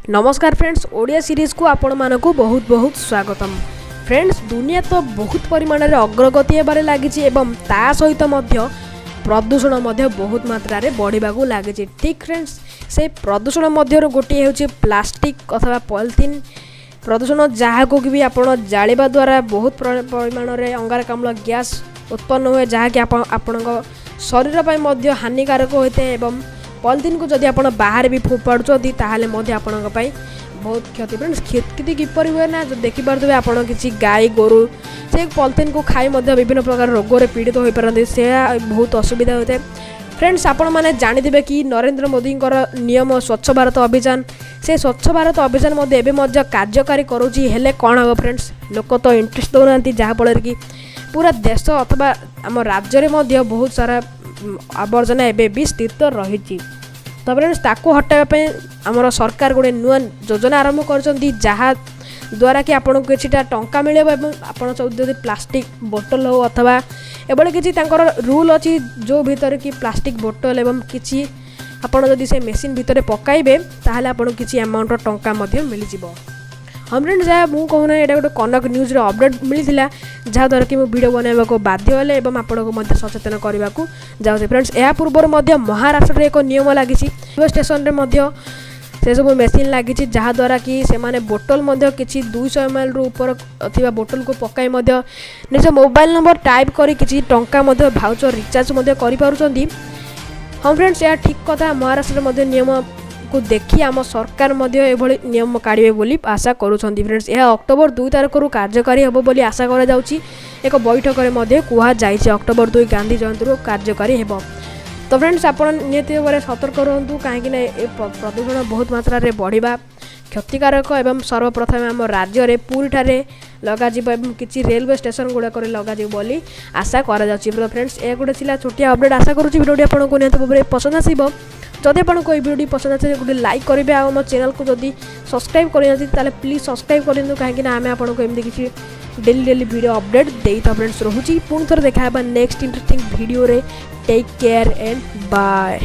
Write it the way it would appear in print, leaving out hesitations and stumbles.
नमस्कार friends, Odia series को आपण मानकु बहुत बहुत स्वागतम। फ्रेंड्स, दुनिया तो बहुत परिमाण में अग्रगति हेबारे लागिछि एवं ता सहित मध्य प्रदूषण मध्य बहुत मात्रा रे बढ़िबाकू लागिछि। ठीक फ्रेंड्स, से प्रदूषण मध्य गोटे होछि प्लास्टिक अथवा पॉलिथीन प्रदूषण, जहाँ को भी आपण जालिबा द्वारा बहुत परिमाण में अंगारकाम्ल गैस उत्पन्न हुए, जहाँकि आपण शरीर पर मध्य हानिकारक होता है। एवं पॉलिथीन को जदि आप बाहर भी फोपाड़ुंट ताहले आपण बहुत क्षति। फ्रेंड्स, क्षति किपर हुए ना, जो देखिपे आप किसी गाई गोरु से पॉलिथीन को खाई विभिन्न प्रकार रोग में पीड़ित हो पारती, से बहुत असुविधा होता है। फ्रेंड्स, आपण मैंने जानिथे कि नरेंद्र मोदी नियम स्वच्छ भारत अभियान, से स्वच्छ भारत अभियान एवं कार्यकारी करुँची, हेले कौन हम फ्रेंड्स, लोक तो इंटरेस्ट दौना, जहाँफल कि पूरा देश अथवा आम राज्य में बहुत सारा आवर्जना एवं भी स्थित रही। तो फ्रेंड्स, ताको हटाइवाई आमर सरकार गोटे नुआ योजना आरंभ कर, जहाँ द्वारा कि आपको किसी टंका मिले आपड़ जब प्लास्टिक बोतल हो अथवा एभली किसी रूल अच्छी जो भीतर कि प्लास्टिक बोतल एवं किसी आपड़ जदि से मेसीन भितर पकाइबे ताहले आपको किसी अमाउंट टंका मिल जाए। हम फ्रेंड्स, जहाँ मुझे कहूना ये गोटे कनक न्यूज अपडेट मिलता, जहाँद्वारा कि भिडियो बनवा को बाध्य हेले एवं आपको सचेतन करने को जाऊँगी। फ्रेंड्स, या पूर्व महाराष्ट्र एक नियम लगी स्टेशन में से सब मेसीन लगी, जहाँद्वारा कि से बोतल किसी 200 ml रु ऊपर थी बोतल को पकाई निज मोबाइल नंबर टाइप कर किसी टंका भाउचर रिचार्ज कर। हाँ फ्रेंड्स, यह ठीक कथा। महाराष्ट्र नियम को देखी आम सरकार एभली नियम काढ़े बोली आशा करुँच। फ्रेंड्स, यह अक्टोबर 2 तारिख कार्यकारी हे बोली आशा करा एक बैठक में कहुई अक्टोबर 2 गांधी जयंती कार्यकारी हो। तो फ्रेंड्स, आप निहत भाव सतर्क रुहतु, कहीं प्रदूषण बहुत मात्रा रे बढ़िबा क्षतिकारक एवं सर्वप्रथम आम राज्य में पूरी ठारे लगा किसी रेलवे स्टेशन गुड़ाक लगा बोली आशा करा। फ्रेंड्स, यह गोटे था छोटिया अपडेट। आशा करुँच भिडियो आपको निहत भाव पसंद आसो। जदि आपको ये वीडियो पसंद आसे गोटे लाइक करेंगे, आम चैनल को जदि सब्सक्राइब करना प्लीज सब्सक्राइब करूँ, कहीं आम आपको एमती किसी डेली वीडियो अपडेट दे था। फ्रेंड्स, रोची पुणी थोड़ा देखा नेक्स्ट इंटरेस्टिंग वीडियो रे। Take care and bye.